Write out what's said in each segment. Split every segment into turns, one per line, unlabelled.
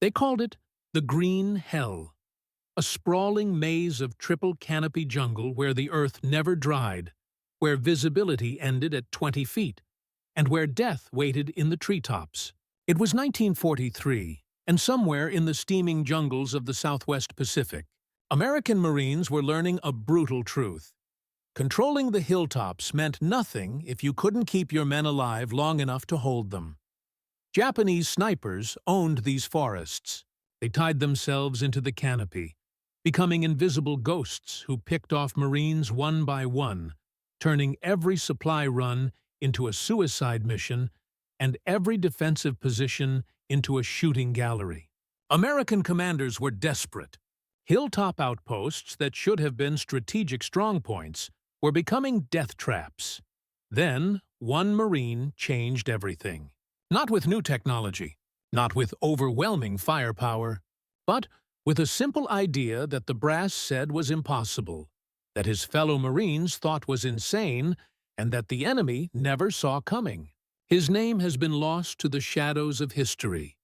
They called it the Green Hell, a sprawling maze of triple-canopy jungle where the earth never dried, where visibility ended at 20 feet, and where death waited in the treetops. It was 1943, and somewhere in the steaming jungles of the Southwest Pacific, American Marines were learning a brutal truth. Controlling the hilltops meant nothing if you couldn't keep your men alive long enough to hold them. Japanese snipers owned these forests. They tied themselves into the canopy, becoming invisible ghosts who picked off Marines one by one, turning every supply run into a suicide mission and every defensive position into a shooting gallery. American commanders were desperate. Hilltop outposts that should have been strategic strongpoints were becoming death traps. Then, one Marine changed everything. Not with new technology, not with overwhelming firepower, but with a simple idea that the brass said was impossible, that his fellow Marines thought was insane, and that the enemy never saw coming. His name has been lost to the shadows of history,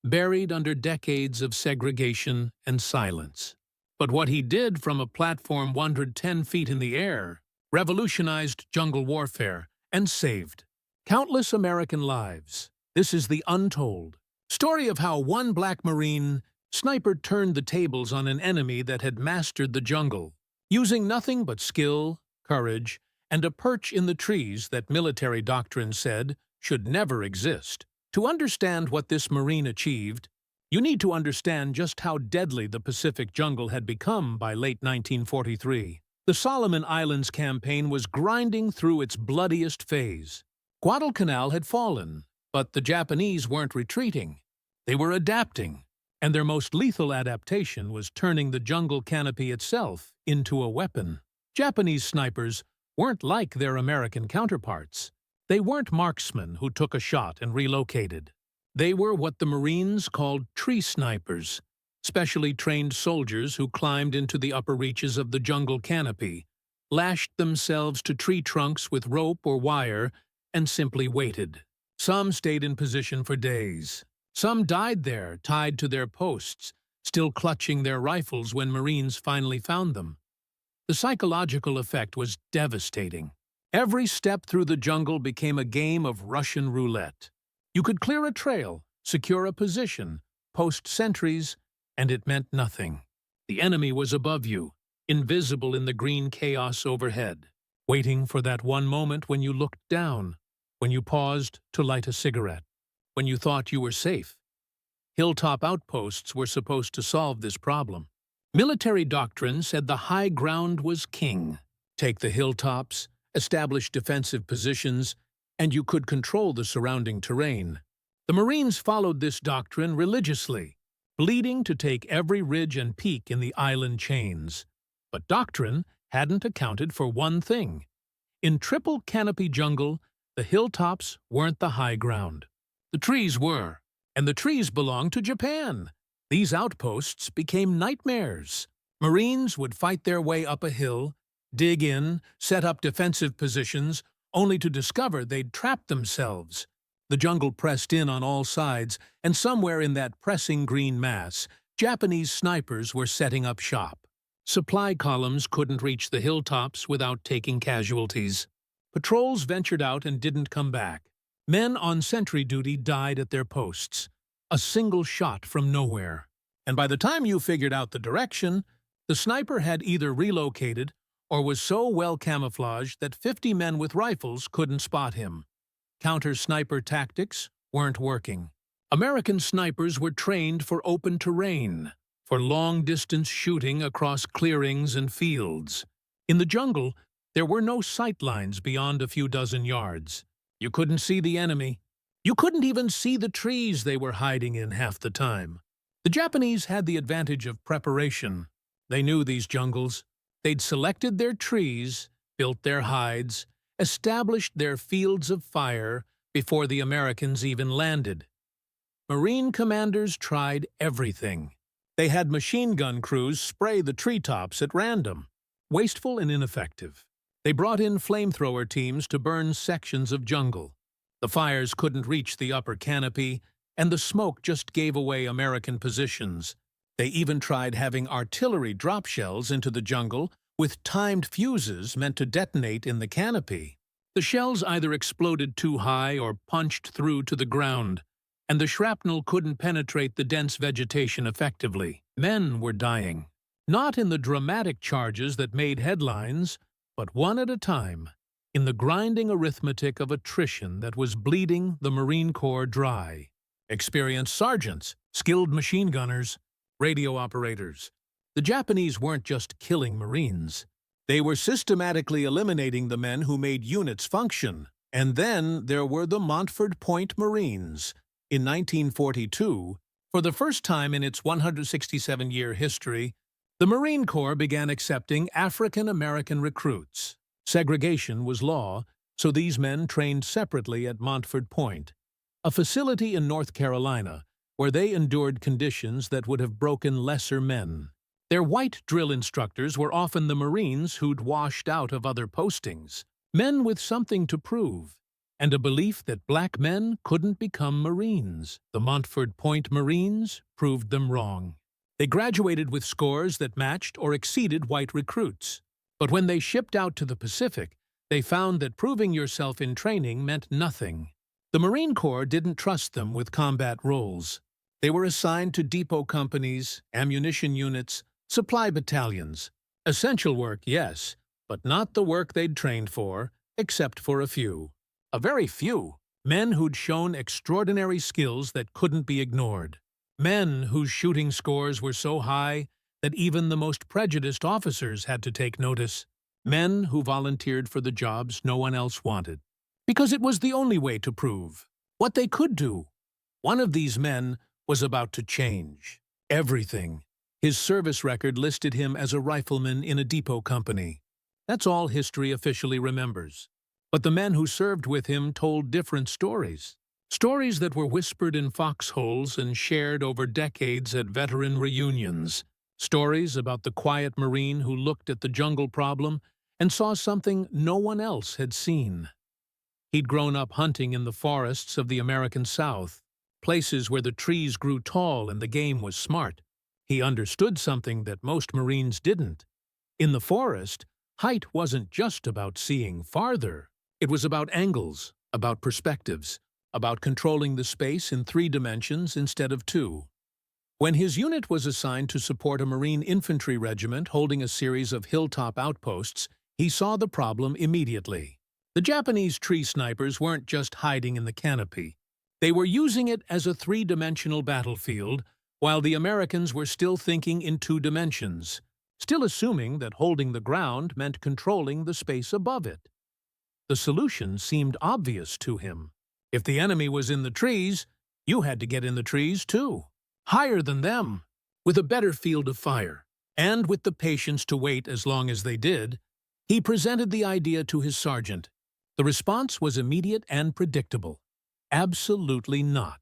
buried under decades of segregation and silence. But what he did from a platform 110 feet in the air revolutionized jungle warfare and saved countless American lives. This is the Untold story of how one black Marine sniper turned the tables on an enemy that had mastered the jungle, using nothing but skill, courage, and a perch in the trees that military doctrine said should never exist. To understand what this Marine achieved, you need to understand just how deadly the Pacific jungle had become by late 1943. The Solomon Islands campaign was grinding through its bloodiest phase. Guadalcanal had fallen, but the Japanese weren't retreating. They were adapting, and their most lethal adaptation was turning the jungle canopy itself into a weapon. Japanese snipers weren't like their American counterparts. They weren't marksmen who took a shot and relocated. They were what the Marines called tree snipers, specially trained soldiers who climbed into the upper reaches of the jungle canopy, lashed themselves to tree trunks with rope or wire, and simply waited. Some stayed in position for days. Some died there, tied to their posts, still clutching their rifles when Marines finally found them. The psychological effect was devastating. Every step through the jungle became a game of Russian roulette. You could clear a trail, secure a position, post sentries, and it meant nothing. The enemy was above you, invisible in the green chaos overhead, waiting for that one moment when you looked down, when you paused to light a cigarette, when you thought you were safe. Hilltop outposts were supposed to solve this problem. Military doctrine said the high ground was king. Take the hilltops, establish defensive positions, and you could control the surrounding terrain. The Marines followed this doctrine religiously, bleeding to take every ridge and peak in the island chains. But doctrine hadn't accounted for one thing. In triple-canopy jungle, the hilltops weren't the high ground. The trees were, and the trees belonged to Japan. These outposts became nightmares. Marines would fight their way up a hill, dig in, set up defensive positions, only to discover they'd trapped themselves. The jungle pressed in on all sides, and somewhere in that pressing green mass, Japanese snipers were setting up shop. Supply columns couldn't reach the hilltops without taking casualties. Patrols ventured out and didn't come back. Men on sentry duty died at their posts. A single shot from nowhere. And by the time you figured out the direction, the sniper had either relocated or was so well camouflaged that 50 men with rifles couldn't spot him. Counter-sniper tactics weren't working. American snipers were trained for open terrain, for long-distance shooting across clearings and fields. In the jungle, there were no sight lines beyond a few dozen yards. You couldn't see the enemy. You couldn't even see the trees they were hiding in half the time. The Japanese had the advantage of preparation. They knew these jungles. They'd selected their trees, built their hides, established their fields of fire before the Americans even landed. Marine commanders tried everything. They had machine gun crews spray the treetops at random, wasteful and ineffective. They brought in flamethrower teams to burn sections of jungle. The fires couldn't reach the upper canopy, and the smoke just gave away American positions. They even tried having artillery drop shells into the jungle with timed fuses meant to detonate in the canopy. The shells either exploded too high or punched through to the ground, and the shrapnel couldn't penetrate the dense vegetation effectively. Men were dying. Not in the dramatic charges that made headlines, but one at a time, in the grinding arithmetic of attrition that was bleeding the Marine Corps dry. Experienced sergeants, skilled machine gunners, radio operators. The Japanese weren't just killing Marines. They were systematically eliminating the men who made units function. And then there were the Montford Point Marines. In 1942, for the first time in its 167-year history, the Marine Corps began accepting African-American recruits. Segregation was law, so these men trained separately at Montford Point, a facility in North Carolina where they endured conditions that would have broken lesser men. Their white drill instructors were often the Marines who'd washed out of other postings, men with something to prove, and a belief that black men couldn't become Marines. The Montford Point Marines proved them wrong. They graduated with scores that matched or exceeded white recruits. But when they shipped out to the Pacific, they found that proving yourself in training meant nothing. The Marine Corps didn't trust them with combat roles. They were assigned to depot companies, ammunition units, supply battalions. Essential work, yes, but not the work they'd trained for, except for a few. A very few. Men who'd shown extraordinary skills that couldn't be ignored. Men whose shooting scores were so high that even the most prejudiced officers had to take notice. Men who volunteered for the jobs no one else wanted. Because it was the only way to prove what they could do. One of these men was about to change everything. His service record listed him as a rifleman in a depot company. That's all history officially remembers. But the men who served with him told different stories. Stories that were whispered in foxholes and shared over decades at veteran reunions. Stories about the quiet Marine who looked at the jungle problem and saw something no one else had seen. He'd grown up hunting in the forests of the American South, places where the trees grew tall and the game was smart. He understood something that most Marines didn't. In the forest, height wasn't just about seeing farther. It was about angles, about perspectives, about controlling the space in 3 dimensions instead of 2. When his unit was assigned to support a Marine infantry regiment holding a series of hilltop outposts, he saw the problem immediately. The Japanese tree snipers weren't just hiding in the canopy. They were using it as a 3-dimensional battlefield, while the Americans were still thinking in 2 dimensions, still assuming that holding the ground meant controlling the space above it. The solution seemed obvious to him. If the enemy was in the trees, you had to get in the trees too. Higher than them, with a better field of fire, and with the patience to wait as long as they did, he presented the idea to his sergeant. The response was immediate and predictable. Absolutely not.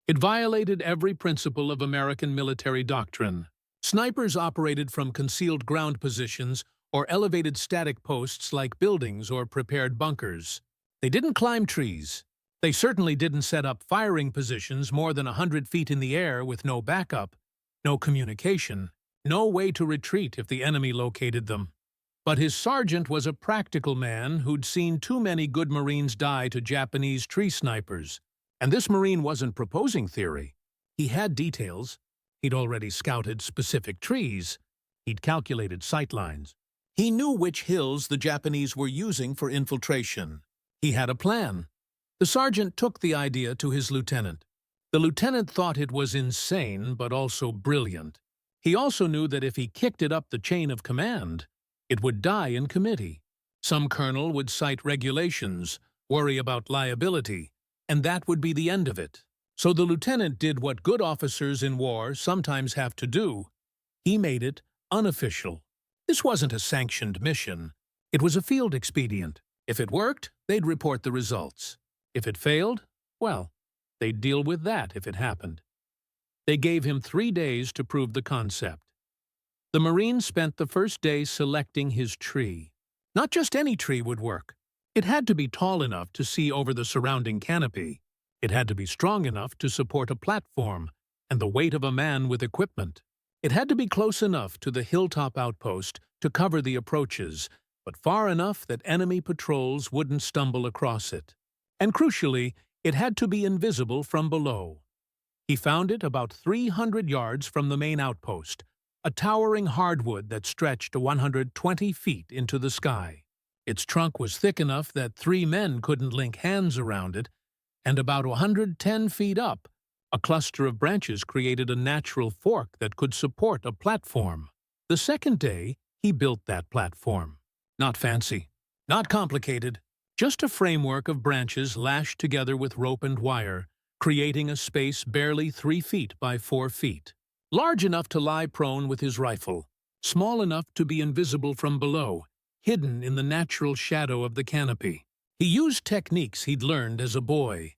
It violated every principle of American military doctrine. Snipers operated from concealed ground positions or elevated static posts like buildings or prepared bunkers. They didn't climb trees. They certainly didn't set up firing positions more than 100 feet in the air with no backup, no communication, no way to retreat if the enemy located them. But his sergeant was a practical man who'd seen too many good Marines die to Japanese tree snipers. And this Marine wasn't proposing theory. He had details. He'd already scouted specific trees. He'd calculated sightlines. He knew which hills the Japanese were using for infiltration. He had a plan. The sergeant took the idea to his lieutenant. The lieutenant thought it was insane, but also brilliant. He also knew that if he kicked it up the chain of command, it would die in committee. Some colonel would cite regulations, worry about liability, and that would be the end of it. So the lieutenant did what good officers in war sometimes have to do. He made it unofficial. This wasn't a sanctioned mission. It was a field expedient. If it worked, they'd report the results. If it failed, well, they'd deal with that if it happened. They gave him 3 days to prove the concept. The Marine spent the first day selecting his tree. Not just any tree would work. It had to be tall enough to see over the surrounding canopy. It had to be strong enough to support a platform and the weight of a man with equipment. It had to be close enough to the Hilltop Outpost to cover the approaches, but far enough that enemy patrols wouldn't stumble across it. And crucially, it had to be invisible from below. He found it about 300 yards from the main outpost, a towering hardwood that stretched 120 feet into the sky. Its trunk was thick enough that 3 men couldn't link hands around it, and about 110 feet up, a cluster of branches created a natural fork that could support a platform. The second day, he built that platform. Not fancy, not complicated, just a framework of branches lashed together with rope and wire, creating a space barely 3 feet by 4 feet. Large enough to lie prone with his rifle, small enough to be invisible from below, hidden in the natural shadow of the canopy. He used techniques he'd learned as a boy,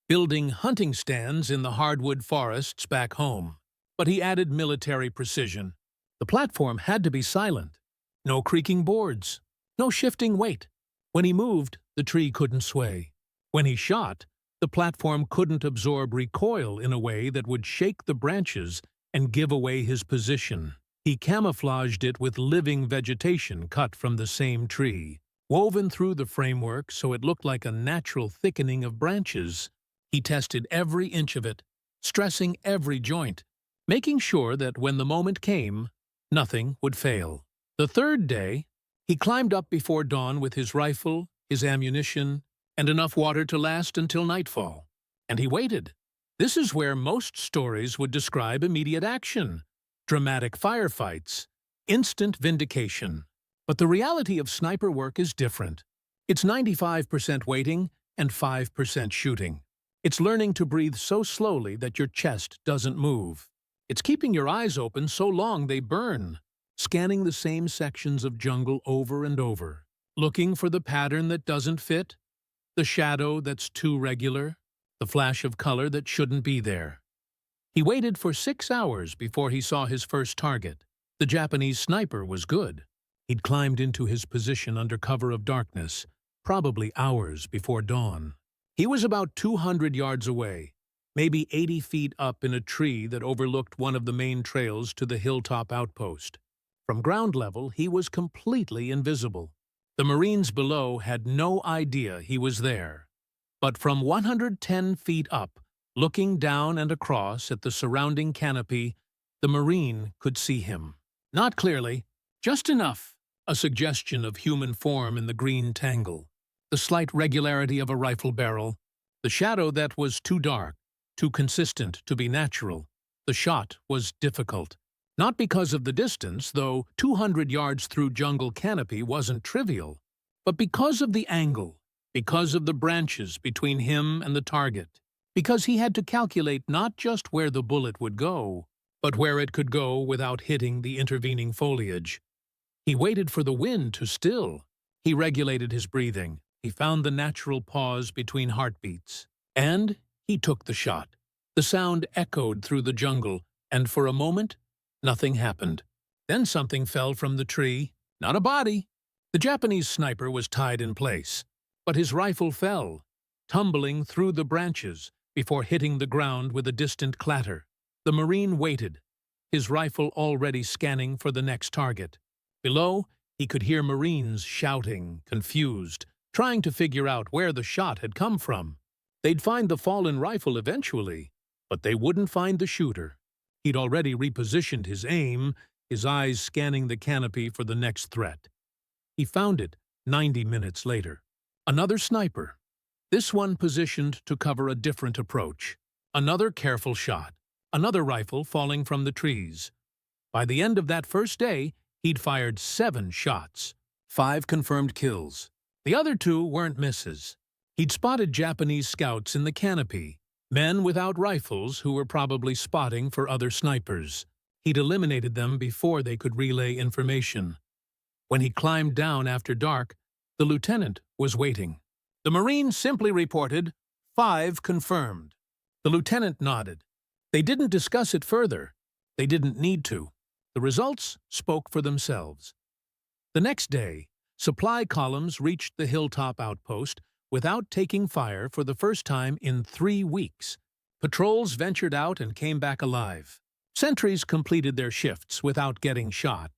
building hunting stands in the hardwood forests back home. But he added military precision. The platform had to be silent. No creaking boards, no shifting weight. When he moved, the tree couldn't sway. When he shot, the platform couldn't absorb recoil in a way that would shake the branches and give away his position. He camouflaged it with living vegetation cut from the same tree, woven through the framework so it looked like a natural thickening of branches. He tested every inch of it, stressing every joint, making sure that when the moment came, nothing would fail. The third day, he climbed up before dawn with his rifle, his ammunition, and enough water to last until nightfall. And he waited. This is where most stories would describe immediate action, dramatic firefights, instant vindication. But the reality of sniper work is different. It's 95% waiting and 5% shooting. It's learning to breathe so slowly that your chest doesn't move. It's keeping your eyes open so long they burn, scanning the same sections of jungle over and over, looking for the pattern that doesn't fit, the shadow that's too regular, the flash of color that shouldn't be there. He waited for 6 hours before he saw his first target. The Japanese sniper was good. He'd climbed into his position under cover of darkness, probably hours before dawn. He was about 200 yards away, maybe 80 feet up in a tree that overlooked one of the main trails to the Hilltop Outpost. From ground level, he was completely invisible. The Marines below had no idea he was there. But from 110 feet up, looking down and across at the surrounding canopy, the Marine could see him. Not clearly, just enough, a suggestion of human form in the green tangle, the slight regularity of a rifle barrel, the shadow that was too dark, too consistent to be natural. The shot was difficult. Not because of the distance, though 200 yards through jungle canopy wasn't trivial, but because of the angle, because of the branches between him and the target, because he had to calculate not just where the bullet would go, but where it could go without hitting the intervening foliage. He waited for the wind to still. He regulated his breathing. He found the natural pause between heartbeats. And he took the shot. The sound echoed through the jungle, and for a moment, nothing happened. Then something fell from the tree. Not a body. The Japanese sniper was tied in place, but his rifle fell, tumbling through the branches before hitting the ground with a distant clatter. The Marine waited, his rifle already scanning for the next target. Below, he could hear Marines shouting, confused, trying to figure out where the shot had come from. They'd find the fallen rifle eventually, but they wouldn't find the shooter. He'd already repositioned his aim, his eyes scanning the canopy for the next threat. He found it 90 minutes later. Another sniper, this one positioned to cover a different approach. Another careful shot, another rifle falling from the trees. By the end of that first day, he'd fired 7 shots, 5 confirmed kills. The other 2 weren't misses. He'd spotted Japanese scouts in the canopy, men without rifles who were probably spotting for other snipers. He'd eliminated them before they could relay information. When he climbed down after dark, the lieutenant was waiting. The Marine simply reported, 5 confirmed. The lieutenant nodded. They didn't discuss it further. They didn't need to. The results spoke for themselves. The next day, supply columns reached the Hilltop Outpost without taking fire for the first time in 3 weeks. Patrols ventured out and came back alive. Sentries completed their shifts without getting shot.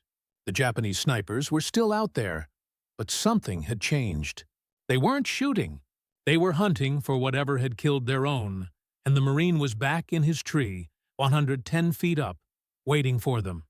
The Japanese snipers were still out there, but something had changed. They weren't shooting. They were hunting for whatever had killed their own, and the Marine was back in his tree, 110 feet up, waiting for them.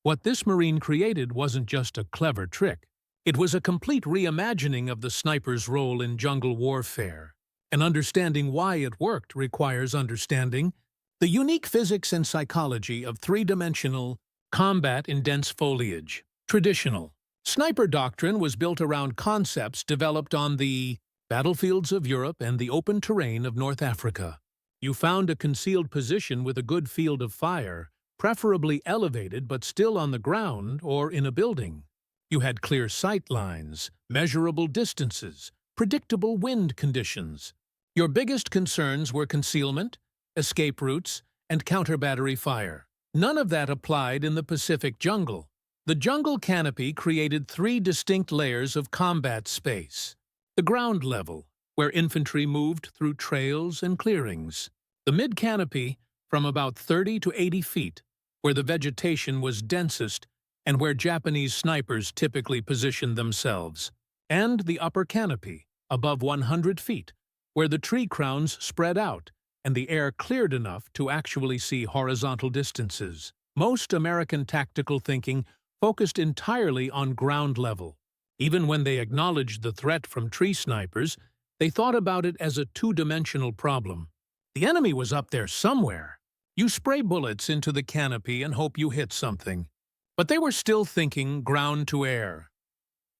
What this Marine created wasn't just a clever trick. It was a complete reimagining of the sniper's role in jungle warfare. And understanding why it worked requires understanding the unique physics and psychology of three-dimensional combat in dense foliage. Traditional sniper doctrine was built around concepts developed on the battlefields of Europe and the open terrain of North Africa. You found a concealed position with a good field of fire, preferably elevated but still on the ground or in a building. You had clear sight lines, measurable distances, predictable wind conditions. Your biggest concerns were concealment, escape routes, and counter-battery fire. None of that applied in the Pacific jungle. The jungle canopy created 3 distinct layers of combat space. The ground level, where infantry moved through trails and clearings. The mid-canopy, from about 30 to 80 feet, where the vegetation was densest and where Japanese snipers typically positioned themselves. And the upper canopy, above 100 feet, where the tree crowns spread out and the air cleared enough to actually see horizontal distances. Most American tactical thinking focused entirely on ground level. Even when they acknowledged the threat from tree snipers, they thought about it as a two-dimensional problem. The enemy was up there somewhere. You spray bullets into the canopy and hope you hit something. But they were still thinking ground to air.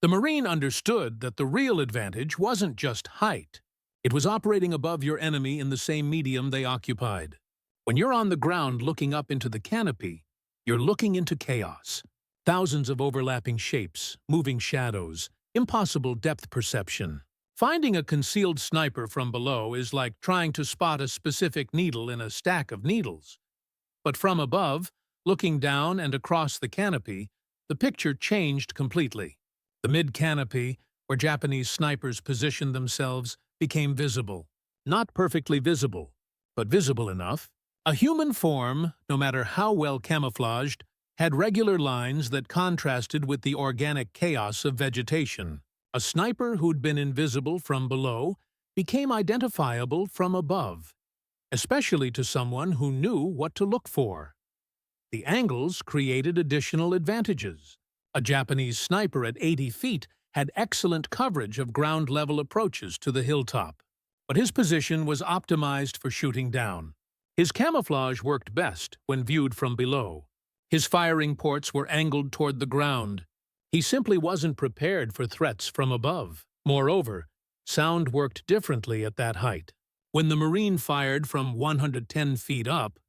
The Marine understood that the real advantage wasn't just height. It was operating above your enemy in the same medium they occupied. When you're on the ground looking up into the canopy, you're looking into chaos. Thousands of overlapping shapes, moving shadows, impossible depth perception. Finding a concealed sniper from below is like trying to spot a specific needle in a stack of needles. But from above, looking down and across the canopy, the picture changed completely. The mid-canopy, where Japanese snipers positioned themselves, became visible. Not perfectly visible, but visible enough. A human form, no matter how well camouflaged, had regular lines that contrasted with the organic chaos of vegetation. A sniper who'd been invisible from below became identifiable from above, especially to someone who knew what to look for. The angles created additional advantages. A Japanese sniper at 80 feet had excellent coverage of ground-level approaches to the hilltop, but his position was optimized for shooting down. His camouflage worked best when viewed from below. His firing ports were angled toward the ground. He simply wasn't prepared for threats from above. Moreover, sound worked differently at that height. When the Marine fired from 110 feet up,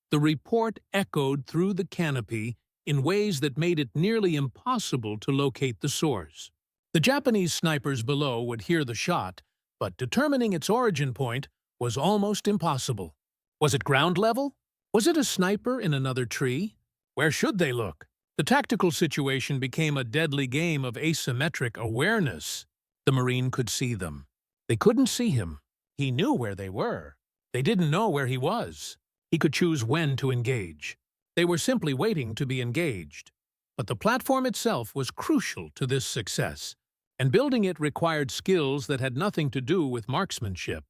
the report echoed through the canopy in ways that made it nearly impossible to locate the source. The Japanese snipers below would hear the shot, but determining its origin point was almost impossible. Was it ground level? Was it a sniper in another tree? Where should they look? The tactical situation became a deadly game of asymmetric awareness. The Marine could see them. They couldn't see him. He knew where they were. They didn't know where he was. He could choose when to engage. They were simply waiting to be engaged. But the platform itself was crucial to this success, and building it required skills that had nothing to do with marksmanship.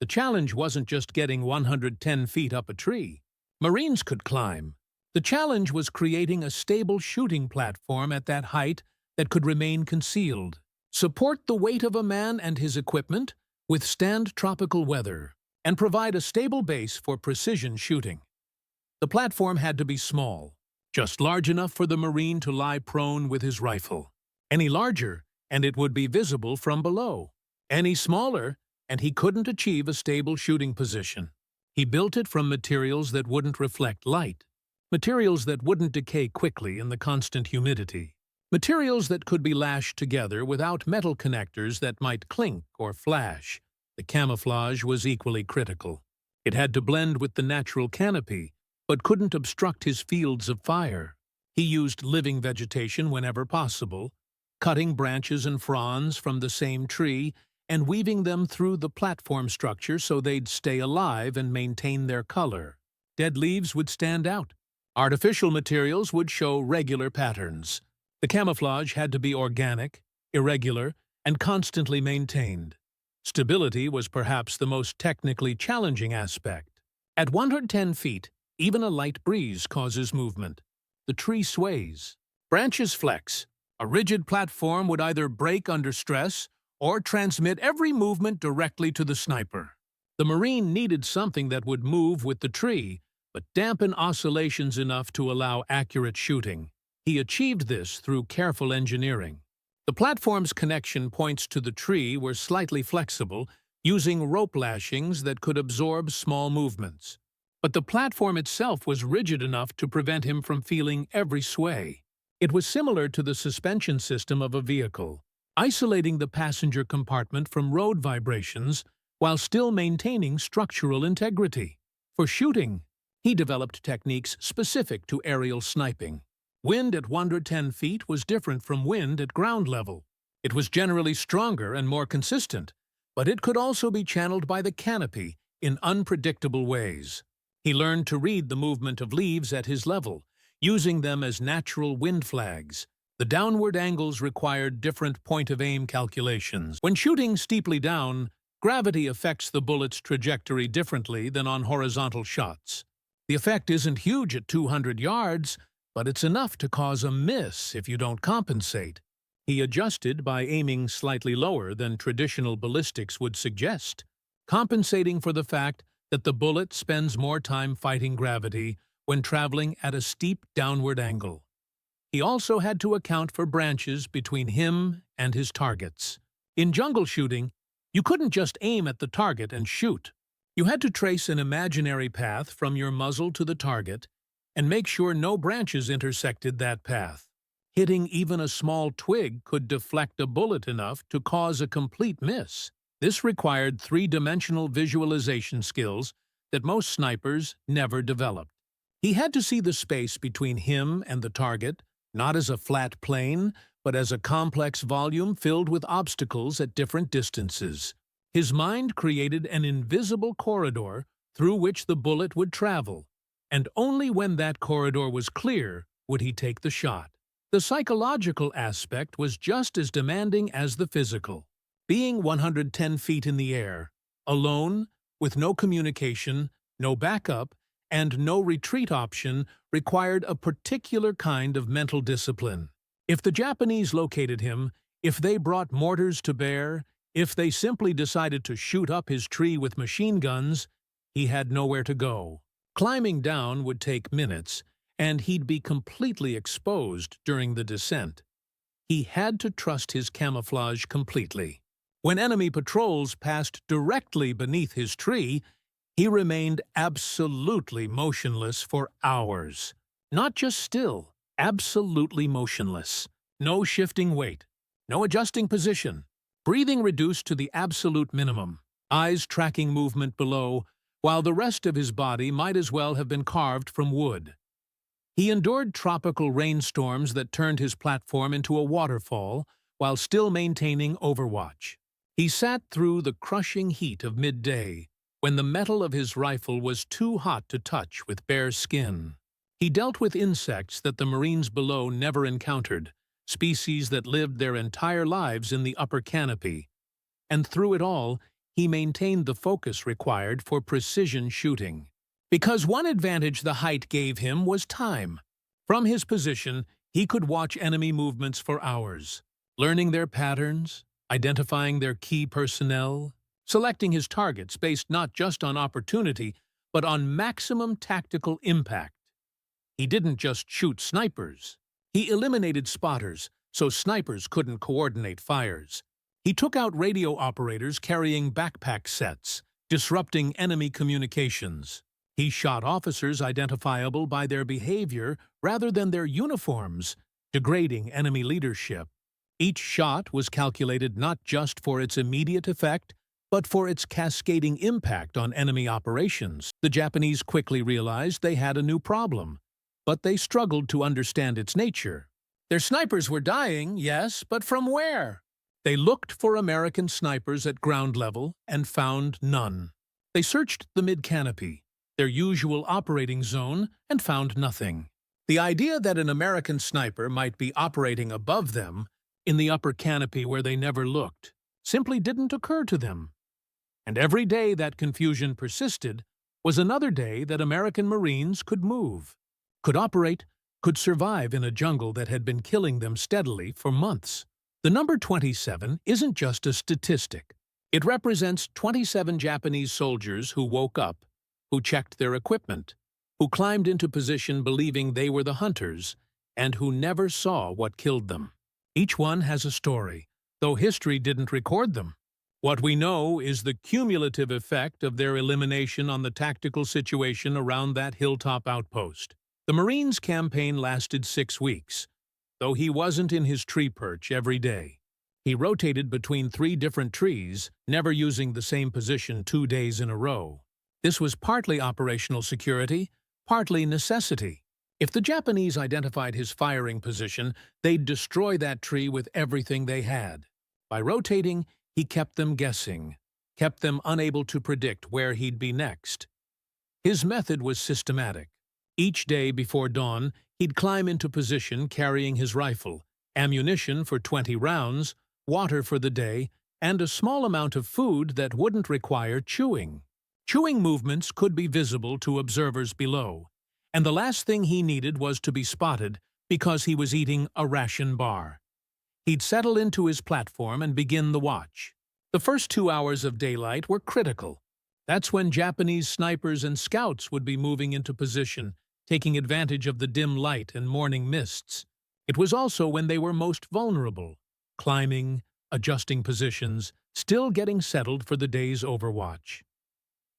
The challenge wasn't just getting 110 feet up a tree. Marines could climb. The challenge was creating a stable shooting platform at that height that could remain concealed, support the weight of a man and his equipment, withstand tropical weather, and provide a stable base for precision shooting. The platform had to be small, just large enough for the Marine to lie prone with his rifle. Any larger, and it would be visible from below. Any smaller, and he couldn't achieve a stable shooting position. He built it from materials that wouldn't reflect light, materials that wouldn't decay quickly in the constant humidity, materials that could be lashed together without metal connectors that might clink or flash. The camouflage was equally critical. It had to blend with the natural canopy, but couldn't obstruct his fields of fire. He used living vegetation whenever possible, cutting branches and fronds from the same tree and weaving them through the platform structure so they'd stay alive and maintain their color. Dead leaves would stand out. Artificial materials would show regular patterns. The camouflage had to be organic, irregular, and constantly maintained. Stability was perhaps the most technically challenging aspect. At 110 feet, even a light breeze causes movement. The tree sways. Branches flex. A rigid platform would either break under stress or transmit every movement directly to the sniper. The Marine needed something that would move with the tree, but dampen oscillations enough to allow accurate shooting. He achieved this through careful engineering. The platform's connection points to the tree were slightly flexible, using rope lashings that could absorb small movements. But the platform itself was rigid enough to prevent him from feeling every sway. It was similar to the suspension system of a vehicle, isolating the passenger compartment from road vibrations while still maintaining structural integrity. For shooting, he developed techniques specific to aerial sniping. Wind at 110 feet was different from wind at ground level. It was generally stronger and more consistent, but it could also be channeled by the canopy in unpredictable ways. He learned to read the movement of leaves at his level, using them as natural wind flags. The downward angles required different point-of-aim calculations. When shooting steeply down, gravity affects the bullet's trajectory differently than on horizontal shots. The effect isn't huge at 200 yards, but it's enough to cause a miss if you don't compensate. He adjusted by aiming slightly lower than traditional ballistics would suggest, compensating for the fact that the bullet spends more time fighting gravity when traveling at a steep downward angle. He also had to account for branches between him and his targets. In jungle shooting, you couldn't just aim at the target and shoot. You had to trace an imaginary path from your muzzle to the target and make sure no branches intersected that path. Hitting even a small twig could deflect a bullet enough to cause a complete miss. This required three-dimensional visualization skills that most snipers never developed. He had to see the space between him and the target, not as a flat plane, but as a complex volume filled with obstacles at different distances. His mind created an invisible corridor through which the bullet would travel, and only when that corridor was clear would he take the shot. The psychological aspect was just as demanding as the physical. Being 110 feet in the air, alone, with no communication, no backup, and no retreat option required a particular kind of mental discipline. If the Japanese located him, if they brought mortars to bear, if they simply decided to shoot up his tree with machine guns, he had nowhere to go. Climbing down would take minutes, and he'd be completely exposed during the descent. He had to trust his camouflage completely. When enemy patrols passed directly beneath his tree, he remained absolutely motionless for hours. Not just still, absolutely motionless. No shifting weight, no adjusting position. Breathing reduced to the absolute minimum, eyes tracking movement below, while the rest of his body might as well have been carved from wood. He endured tropical rainstorms that turned his platform into a waterfall while still maintaining overwatch. He sat through the crushing heat of midday, when the metal of his rifle was too hot to touch with bare skin. He dealt with insects that the Marines below never encountered, species that lived their entire lives in the upper canopy. And through it all, he maintained the focus required for precision shooting. Because one advantage the height gave him was time. From his position, he could watch enemy movements for hours, learning their patterns, identifying their key personnel, selecting his targets based not just on opportunity, but on maximum tactical impact. He didn't just shoot snipers. He eliminated spotters, so snipers couldn't coordinate fires. He took out radio operators carrying backpack sets, disrupting enemy communications. He shot officers identifiable by their behavior rather than their uniforms, degrading enemy leadership. Each shot was calculated not just for its immediate effect, but for its cascading impact on enemy operations. The Japanese quickly realized they had a new problem, but they struggled to understand its nature. Their snipers were dying, yes, but from where? They looked for American snipers at ground level and found none. They searched the mid-canopy, their usual operating zone, and found nothing. The idea that an American sniper might be operating above them, in the upper canopy where they never looked, simply didn't occur to them. And every day that confusion persisted was another day that American Marines could move, could operate, could survive in a jungle that had been killing them steadily for months. The number 27 isn't just a statistic. It represents 27 Japanese soldiers who woke up, who checked their equipment, who climbed into position believing they were the hunters, and who never saw what killed them. Each one has a story, though history didn't record them. What we know is the cumulative effect of their elimination on the tactical situation around that Hilltop Outpost. The Marines' campaign lasted 6 weeks, though he wasn't in his tree perch every day. He rotated between 3 different trees, never using the same position 2 days in a row. This was partly operational security, partly necessity. If the Japanese identified his firing position, they'd destroy that tree with everything they had. By rotating, he kept them guessing, kept them unable to predict where he'd be next. His method was systematic. Each day before dawn, he'd climb into position carrying his rifle, ammunition for 20 rounds, water for the day, and a small amount of food that wouldn't require chewing. Chewing movements could be visible to observers below, and the last thing he needed was to be spotted because he was eating a ration bar. He'd settle into his platform and begin the watch. The first 2 hours of daylight were critical. That's when Japanese snipers and scouts would be moving into position, taking advantage of the dim light and morning mists. It was also when they were most vulnerable, climbing, adjusting positions, still getting settled for the day's overwatch.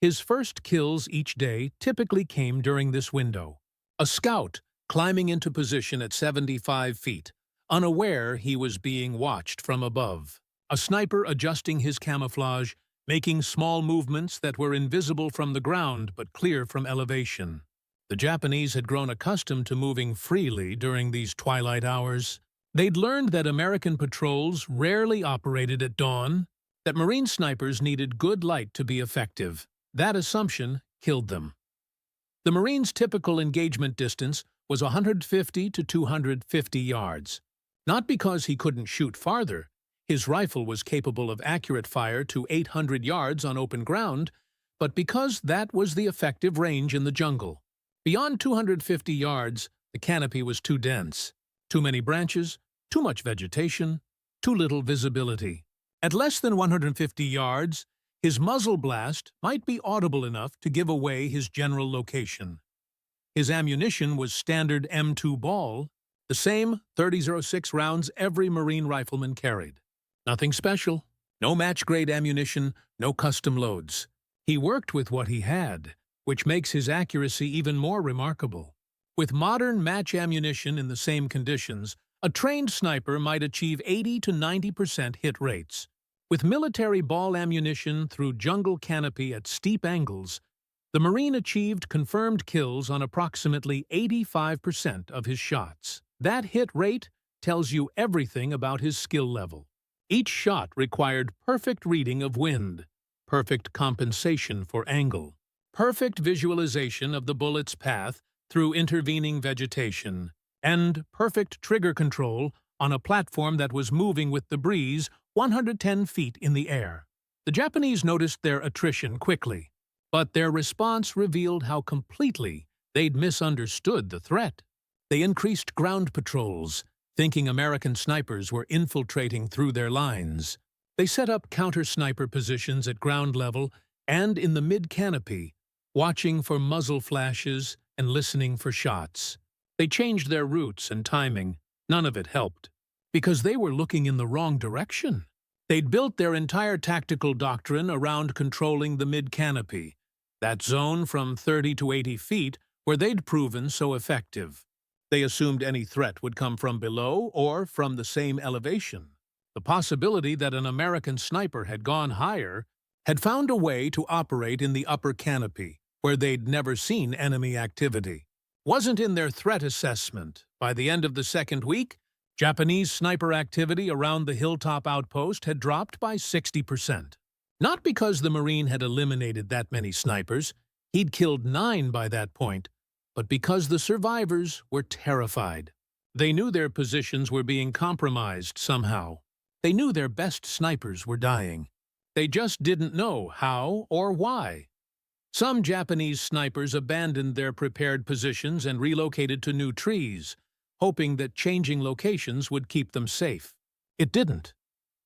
His first kills each day typically came during this window. A scout climbing into position at 75 feet, unaware he was being watched from above. A sniper adjusting his camouflage, making small movements that were invisible from the ground but clear from elevation. The Japanese had grown accustomed to moving freely during these twilight hours. They'd learned that American patrols rarely operated at dawn, that Marine snipers needed good light to be effective. That assumption killed them. The Marines' typical engagement distance was 150 to 250 yards. Not because he couldn't shoot farther. His rifle was capable of accurate fire to 800 yards on open ground, but because that was the effective range in the jungle. Beyond 250 yards, the canopy was too dense. Too many branches, too much vegetation, too little visibility. At less than 150 yards, his muzzle blast might be audible enough to give away his general location. His ammunition was standard M2 ball, the same .30-06 rounds every Marine rifleman carried. Nothing special, no match-grade ammunition, no custom loads. He worked with what he had, which makes his accuracy even more remarkable. With modern match ammunition in the same conditions, a trained sniper might achieve 80 to 90% hit rates. With military ball ammunition through jungle canopy at steep angles, the Marine achieved confirmed kills on approximately 85% of his shots. That hit rate tells you everything about his skill level. Each shot required perfect reading of wind, perfect compensation for angle, perfect visualization of the bullet's path through intervening vegetation, and perfect trigger control on a platform that was moving with the breeze 110 feet in the air. The Japanese noticed their attrition quickly, but their response revealed how completely they'd misunderstood the threat. They increased ground patrols, thinking American snipers were infiltrating through their lines. They set up counter-sniper positions at ground level and in the mid-canopy, watching for muzzle flashes and listening for shots. They changed their routes and timing. None of it helped, because they were looking in the wrong direction. They'd built their entire tactical doctrine around controlling the mid-canopy, that zone from 30 to 80 feet where they'd proven so effective. They assumed any threat would come from below or from the same elevation. The possibility that an American sniper had gone higher had found a way to operate in the upper canopy, where they'd never seen enemy activity. Wasn't in their threat assessment. By the end of the second week, Japanese sniper activity around the Hilltop Outpost had dropped by 60%. Not because the Marine had eliminated that many snipers, he'd killed 9 by that point, but because the survivors were terrified. They knew their positions were being compromised somehow. They knew their best snipers were dying. They just didn't know how or why. Some Japanese snipers abandoned their prepared positions and relocated to new trees, hoping that changing locations would keep them safe. It didn't.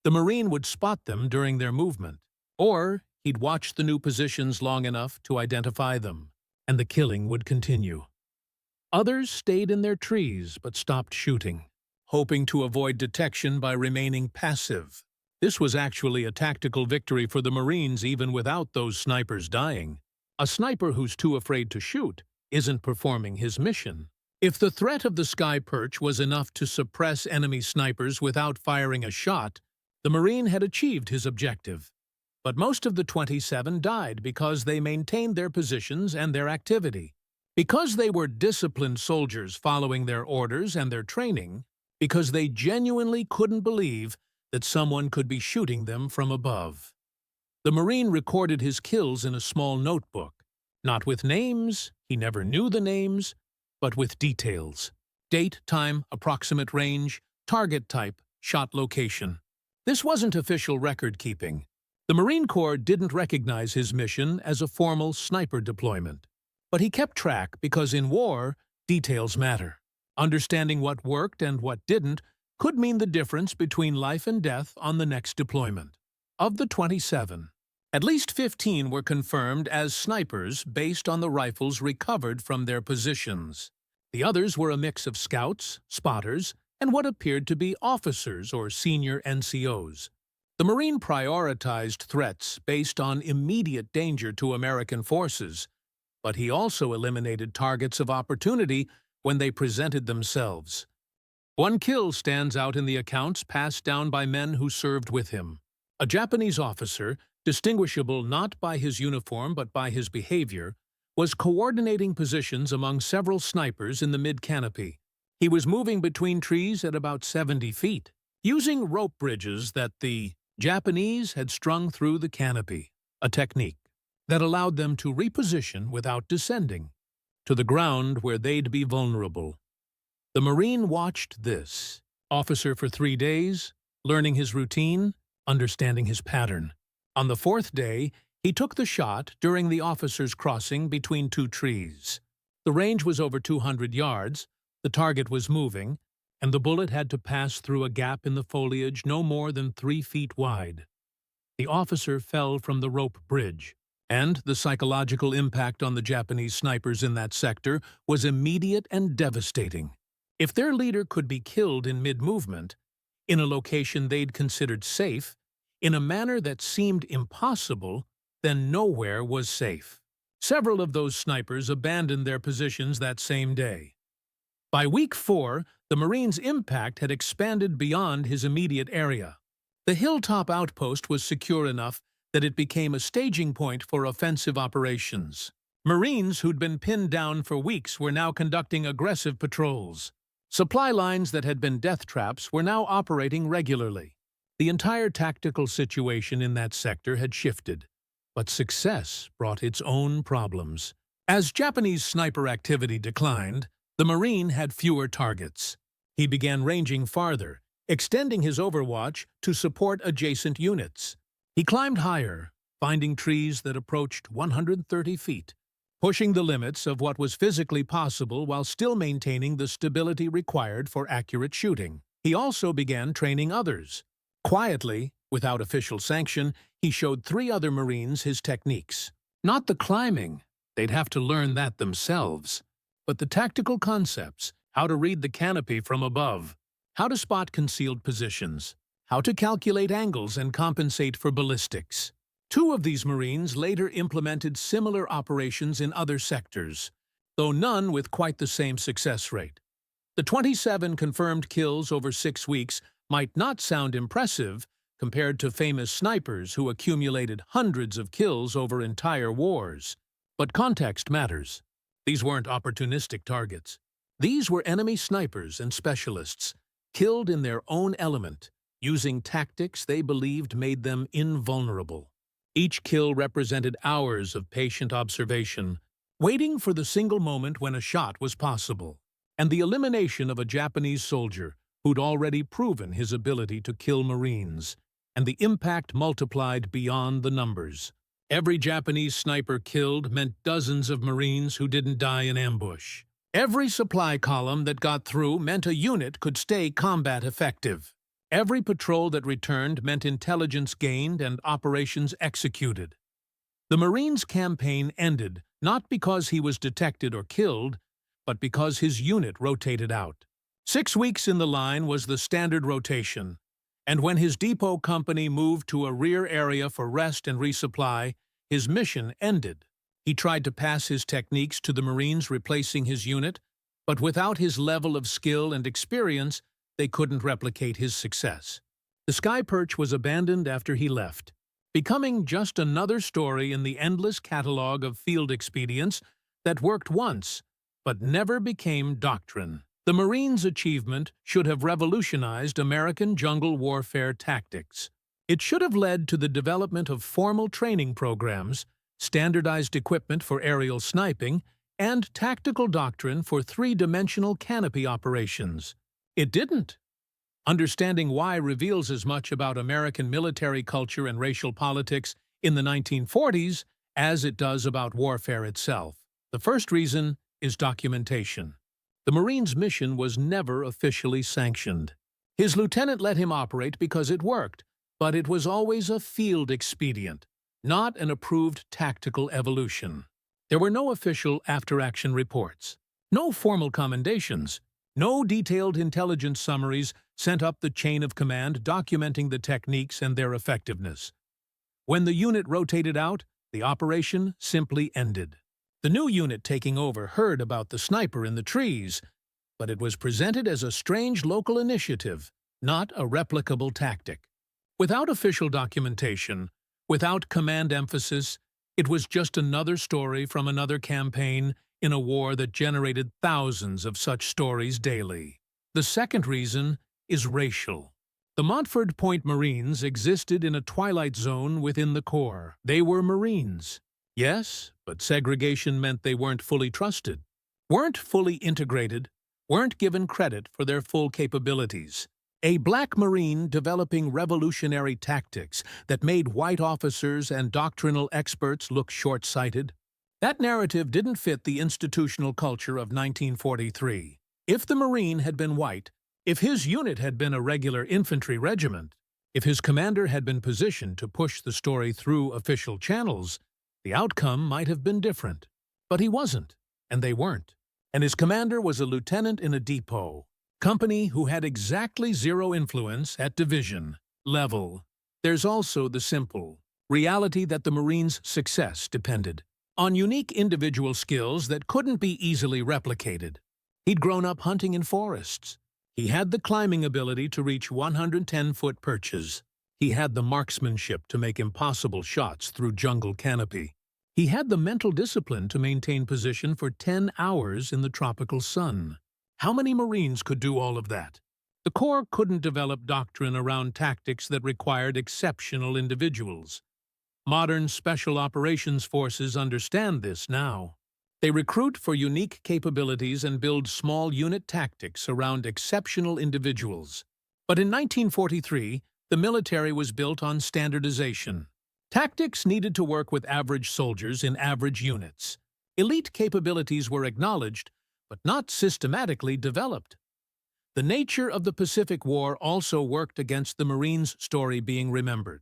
The Marine would spot them during their movement, or he'd watch the new positions long enough to identify them, and the killing would continue. Others stayed in their trees but stopped shooting, hoping to avoid detection by remaining passive. This was actually a tactical victory for the Marines even without those snipers dying. A sniper who's too afraid to shoot isn't performing his mission. If the threat of the sky perch was enough to suppress enemy snipers without firing a shot, the Marine had achieved his objective. But most of the 27 died because they maintained their positions and their activity. Because they were disciplined soldiers following their orders and their training, because they genuinely couldn't believe that someone could be shooting them from above. The Marine recorded his kills in a small notebook, not with names, he never knew the names, but with details. Date, time, approximate range, target type, shot location. This wasn't official record-keeping. The Marine Corps didn't recognize his mission as a formal sniper deployment. But he kept track because in war, details matter. Understanding what worked and what didn't could mean the difference between life and death on the next deployment. Of the 27, at least 15 were confirmed as snipers based on the rifles recovered from their positions. The others were a mix of scouts, spotters, and what appeared to be officers or senior NCOs. The Marine prioritized threats based on immediate danger to American forces, but he also eliminated targets of opportunity when they presented themselves. One kill stands out in the accounts passed down by men who served with him. A Japanese officer, distinguishable not by his uniform but by his behavior, was coordinating positions among several snipers in the mid-canopy. He was moving between trees at about 70 feet, using rope bridges that the Japanese had strung through the canopy, a technique that allowed them to reposition without descending to the ground where they'd be vulnerable. The Marine watched this, officer for 3 days, learning his routine, understanding his pattern. On the 4th day, he took the shot during the officer's crossing between 2 trees. The range was over 200 yards, the target was moving, and the bullet had to pass through a gap in the foliage no more than 3 feet wide. The officer fell from the rope bridge, and the psychological impact on the Japanese snipers in that sector was immediate and devastating. If their leader could be killed in mid-movement, in a location they'd considered safe, in a manner that seemed impossible, then nowhere was safe. Several of those snipers abandoned their positions that same day. By week 4, the Marine's impact had expanded beyond his immediate area. The Hilltop Outpost was secure enough that it became a staging point for offensive operations. Marines who'd been pinned down for weeks were now conducting aggressive patrols. Supply lines that had been death traps were now operating regularly. The entire tactical situation in that sector had shifted, but success brought its own problems. As Japanese sniper activity declined, the Marine had fewer targets. He began ranging farther, extending his overwatch to support adjacent units. He climbed higher, finding trees that approached 130 feet, pushing the limits of what was physically possible while still maintaining the stability required for accurate shooting. He also began training others. Quietly, without official sanction, he showed 3 other Marines his techniques. Not the climbing, they'd have to learn that themselves, but the tactical concepts, how to read the canopy from above, how to spot concealed positions, how to calculate angles and compensate for ballistics. 2 of these Marines later implemented similar operations in other sectors, though none with quite the same success rate. The 27 confirmed kills over 6 weeks might not sound impressive compared to famous snipers who accumulated hundreds of kills over entire wars. But context matters. These weren't opportunistic targets. These were enemy snipers and specialists, killed in their own element, using tactics they believed made them invulnerable. Each kill represented hours of patient observation, waiting for the single moment when a shot was possible, and the elimination of a Japanese soldier who'd already proven his ability to kill Marines, and the impact multiplied beyond the numbers. Every Japanese sniper killed meant dozens of Marines who didn't die in ambush. Every supply column that got through meant a unit could stay combat effective. Every patrol that returned meant intelligence gained and operations executed. The Marines' campaign ended not because he was detected or killed, but because his unit rotated out. 6 weeks in the line was the standard rotation, and when his depot company moved to a rear area for rest and resupply, his mission ended. He tried to pass his techniques to the Marines replacing his unit, but without his level of skill and experience, they couldn't replicate his success. The Sky Perch was abandoned after he left, becoming just another story in the endless catalog of field expedients that worked once, but never became doctrine. The Marines' achievement should have revolutionized American jungle warfare tactics. It should have led to the development of formal training programs, standardized equipment for aerial sniping, and tactical doctrine for three-dimensional canopy operations. It didn't. Understanding why reveals as much about American military culture and racial politics in the 1940s as it does about warfare itself. The first reason is documentation. The Marines' mission was never officially sanctioned. His lieutenant let him operate because it worked, but it was always a field expedient, not an approved tactical evolution. There were no official after-action reports, no formal commendations, no detailed intelligence summaries sent up the chain of command documenting the techniques and their effectiveness. When the unit rotated out, the operation simply ended. The new unit taking over heard about the sniper in the trees, but it was presented as a strange local initiative, not a replicable tactic. Without official documentation, without command emphasis, it was just another story from another campaign in a war that generated thousands of such stories daily. The second reason is racial. The Montford Point Marines existed in a twilight zone within the Corps. They were Marines. Yes, but segregation meant they weren't fully trusted, weren't fully integrated, weren't given credit for their full capabilities. A black Marine developing revolutionary tactics that made white officers and doctrinal experts look short-sighted. That narrative didn't fit the institutional culture of 1943. If the Marine had been white, if his unit had been a regular infantry regiment, if his commander had been positioned to push the story through official channels, the outcome might have been different. But he wasn't, and they weren't. And his commander was a lieutenant in a depot, company who had exactly zero influence at division level. There's also the simple reality that the Marines' success depended on unique individual skills that couldn't be easily replicated. He'd grown up hunting in forests. He had the climbing ability to reach 110-foot perches. He had the marksmanship to make impossible shots through jungle canopy. He had the mental discipline to maintain position for 10 hours in the tropical sun. How many Marines could do all of that? The Corps couldn't develop doctrine around tactics that required exceptional individuals. Modern special operations forces understand this now. They recruit for unique capabilities and build small unit tactics around exceptional individuals. But in 1943, the military was built on standardization. Tactics needed to work with average soldiers in average units. Elite capabilities were acknowledged, but not systematically developed. The nature of the Pacific War also worked against the Marines' story being remembered.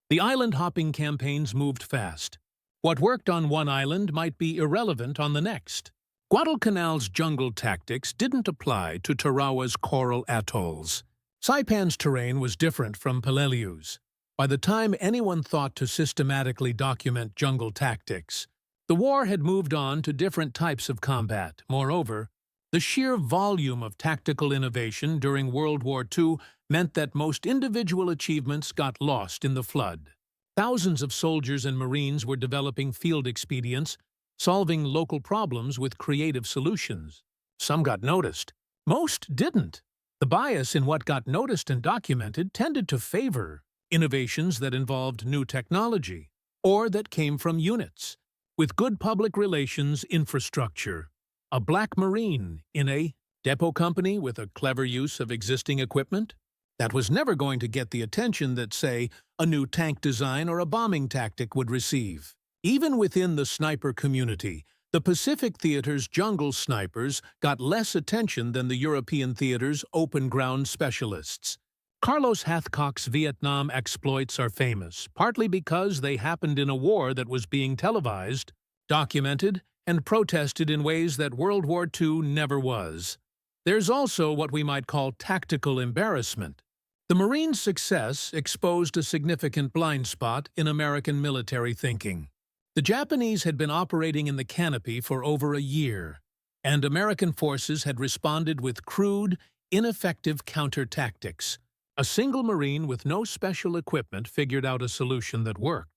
The island-hopping campaigns moved fast. What worked on one island might be irrelevant on the next. Guadalcanal's jungle tactics didn't apply to Tarawa's coral atolls. Saipan's terrain was different from Peleliu's. By the time anyone thought to systematically document jungle tactics, the war had moved on to different types of combat. Moreover, the sheer volume of tactical innovation during World War II meant that most individual achievements got lost in the flood. Thousands of soldiers and Marines were developing field expedients, solving local problems with creative solutions. Some got noticed. Most didn't. The bias in what got noticed and documented tended to favor innovations that involved new technology or that came from units with good public relations infrastructure. A black Marine in a depot company with a clever use of existing equipment? That was never going to get the attention that, say, a new tank design or a bombing tactic would receive. Even within the sniper community, the Pacific Theater's jungle snipers got less attention than the European theater's open-ground specialists. Carlos Hathcock's Vietnam exploits are famous, partly because they happened in a war that was being televised, documented, and protested in ways that World War II never was. There's also what we might call tactical embarrassment. The Marines' success exposed a significant blind spot in American military thinking. The Japanese had been operating in the canopy for over a year, and American forces had responded with crude, ineffective counter-tactics. A single Marine with no special equipment figured out a solution that worked.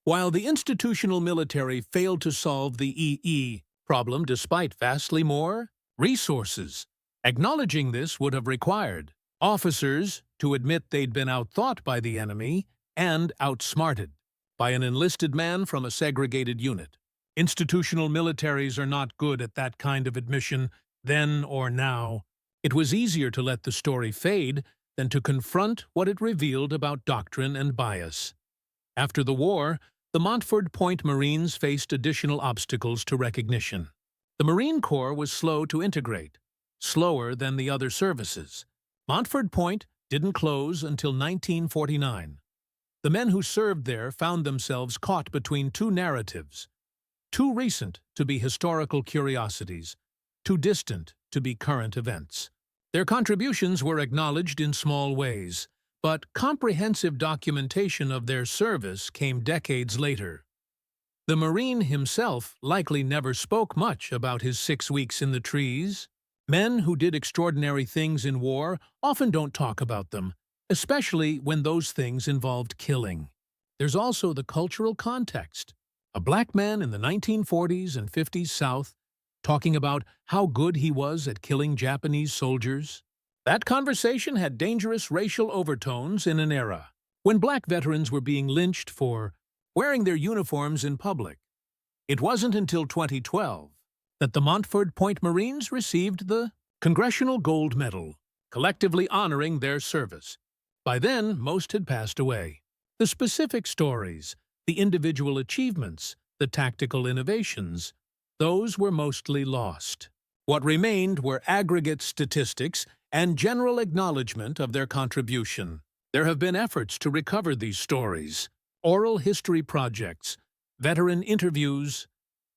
While the institutional military failed to solve the EE problem despite vastly more resources, acknowledging this would have required officers to admit they'd been outthought by the enemy and outsmarted by an enlisted man from a segregated unit. Institutional militaries are not good at that kind of admission, then or now. It was easier to let the story fade than to confront what it revealed about doctrine and bias. After the war, the Montford Point Marines faced additional obstacles to recognition. The Marine Corps was slow to integrate, slower than the other services. Montford Point didn't close until 1949. The men who served there found themselves caught between two narratives, too recent to be historical curiosities, too distant to be current events. Their contributions were acknowledged in small ways, but comprehensive documentation of their service came decades later. The Marine himself likely never spoke much about his 6 weeks in the trees. Men who did extraordinary things in war often don't talk about them, especially when those things involved killing. There's also the cultural context. A black man in the 1940s and 50s South talking about how good he was at killing Japanese soldiers. That conversation had dangerous racial overtones in an era when black veterans were being lynched for wearing their uniforms in public. It wasn't until 2012 that the Montford Point Marines received the Congressional Gold Medal, collectively honoring their service. By then, most had passed away. The specific stories, the individual achievements, the tactical innovations, those were mostly lost. What remained were aggregate statistics and general acknowledgement of their contribution. There have been efforts to recover these stories, oral history projects, veteran interviews,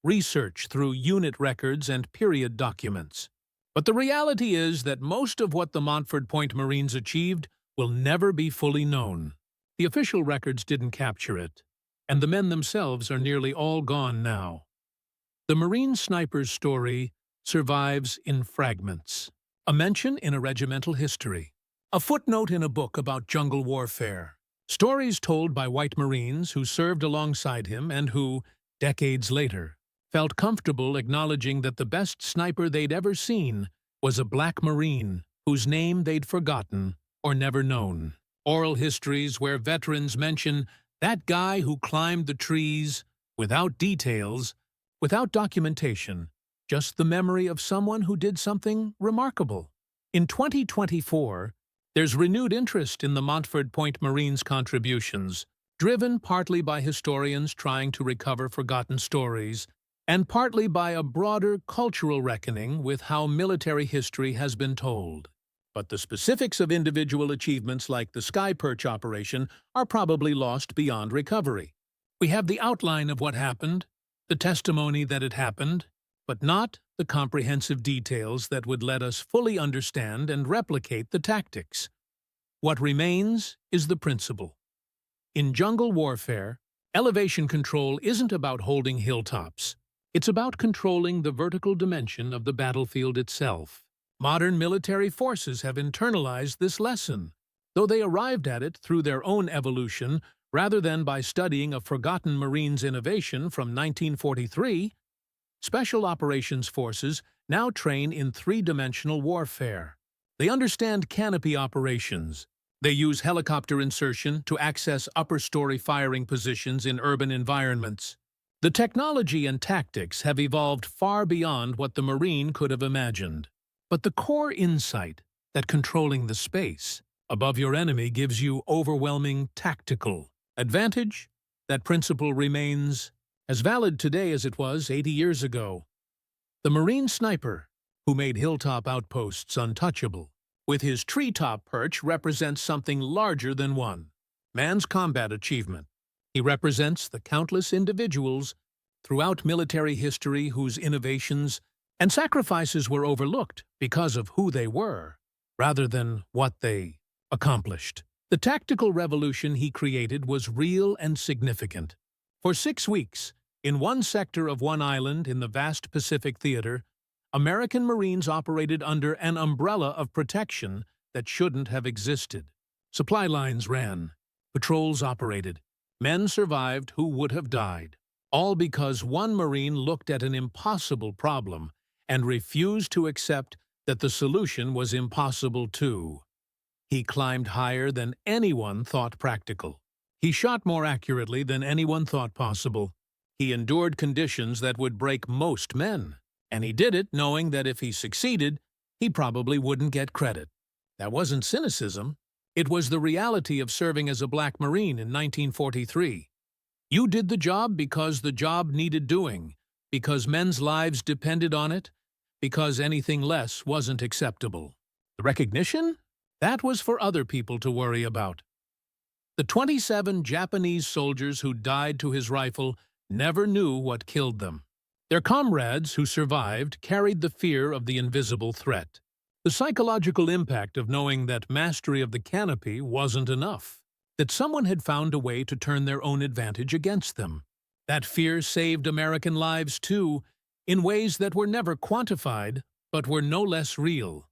research through unit records and period documents. But the reality is that most of what the Montford Point Marines achieved will never be fully known. The official records didn't capture it, and the men themselves are nearly all gone now. The Marine sniper's story survives in fragments. A mention in a regimental history. A footnote in a book about jungle warfare. Stories told by white Marines who served alongside him and who, decades later, felt comfortable acknowledging that the best sniper they'd ever seen was a black Marine whose name they'd forgotten or never known. Oral histories where veterans mention that guy who climbed the trees without details, without documentation, just the memory of someone who did something remarkable. In 2024, there's renewed interest in the Montford Point Marines' contributions, driven partly by historians trying to recover forgotten stories, and partly by a broader cultural reckoning with how military history has been told. But the specifics of individual achievements like the Sky Perch operation are probably lost beyond recovery. We have the outline of what happened, the testimony that it happened, but not the comprehensive details that would let us fully understand and replicate the tactics. What remains is the principle. In jungle warfare, elevation control isn't about holding hilltops. It's about controlling the vertical dimension of the battlefield itself. Modern military forces have internalized this lesson, though they arrived at it through their own evolution rather than by studying a forgotten Marines innovation from 1943. Special Operations Forces now train in three-dimensional warfare. They understand canopy operations. They use helicopter insertion to access upper-story firing positions in urban environments. The technology and tactics have evolved far beyond what the Marine could have imagined. But the core insight that controlling the space above your enemy gives you overwhelming tactical advantage, that principle remains as valid today as it was 80 years ago. The Marine sniper, who made Hilltop Outposts untouchable, with his Treetop Perch represents something larger than man's combat achievement. He represents the countless individuals throughout military history whose innovations and sacrifices were overlooked because of who they were, rather than what they accomplished. The tactical revolution he created was real and significant. For 6 weeks, in one sector of one island in the vast Pacific theater, American Marines operated under an umbrella of protection that shouldn't have existed. Supply lines ran, patrols operated, men survived who would have died, all because one Marine looked at an impossible problem and refused to accept that the solution was impossible too. He climbed higher than anyone thought practical. He shot more accurately than anyone thought possible. He endured conditions that would break most men. And he did it knowing that if he succeeded, he probably wouldn't get credit. That wasn't cynicism. It was the reality of serving as a Black Marine in 1943. You did the job because the job needed doing, because men's lives depended on it, because anything less wasn't acceptable. The recognition? That was for other people to worry about. The 27 Japanese soldiers who died to his rifle never knew what killed them. Their comrades who survived carried the fear of the invisible threat. The psychological impact of knowing that mastery of the canopy wasn't enough, that someone had found a way to turn their own advantage against them. That fear saved American lives too, in ways that were never quantified, but were no less real.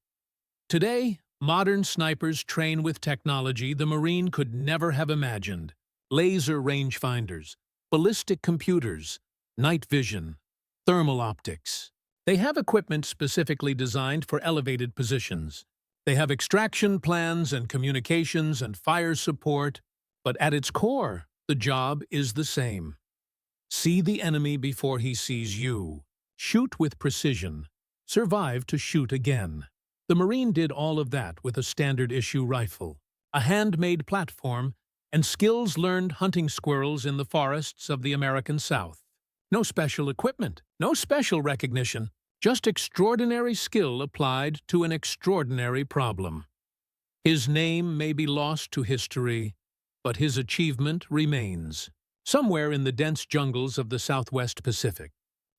Today, modern snipers train with technology the Marine could never have imagined. Laser rangefinders, ballistic computers, night vision, thermal optics. They have equipment specifically designed for elevated positions. They have extraction plans and communications and fire support, but at its core, the job is the same. See the enemy before he sees you. Shoot with precision. Survive to shoot again. The Marine did all of that with a standard-issue rifle, a handmade platform, and skills learned hunting squirrels in the forests of the American South. No special equipment, no special recognition, just extraordinary skill applied to an extraordinary problem. His name may be lost to history, but his achievement remains. Somewhere in the dense jungles of the Southwest Pacific,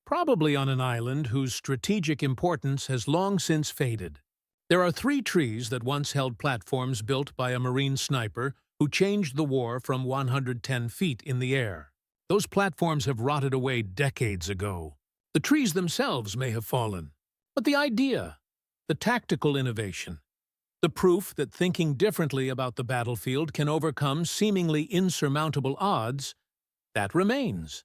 probably on an island whose strategic importance has long since faded. There are 3 trees that once held platforms built by a Marine sniper who changed the war from 110 feet in the air. Those platforms have rotted away decades ago. The trees themselves may have fallen. But the idea, the tactical innovation, the proof that thinking differently about the battlefield can overcome seemingly insurmountable odds, that remains.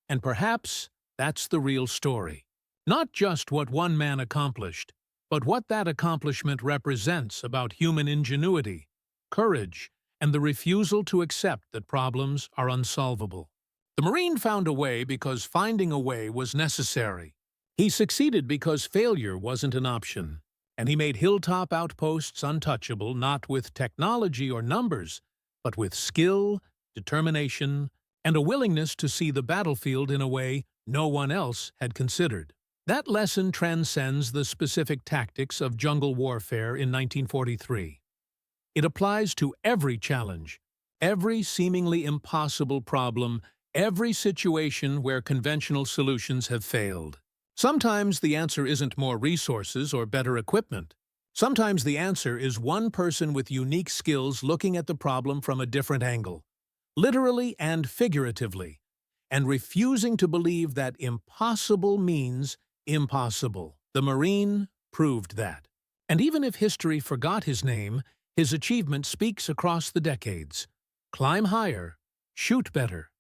And perhaps that's the real story. Not just what one man accomplished, but what that accomplishment represents about human ingenuity, courage, and the refusal to accept that problems are unsolvable. The Marine found a way because finding a way was necessary. He succeeded because failure wasn't an option. And he made Hilltop Outposts untouchable not with technology or numbers, but with skill, determination, and a willingness to see the battlefield in a way no one else had considered. That lesson transcends the specific tactics of jungle warfare in 1943. It applies to every challenge, every seemingly impossible problem, every situation where conventional solutions have failed. Sometimes the answer isn't more resources or better equipment. Sometimes the answer is one person with unique skills looking at the problem from a different angle, literally and figuratively, and refusing to believe that impossible means impossible. The Marine proved that. And even if history forgot his name, his achievement speaks across the decades. Climb higher, shoot better,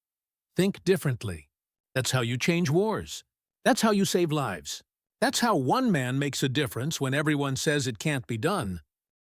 think differently. That's how you change wars. That's how you save lives. That's how one man makes a difference when everyone says it can't be done.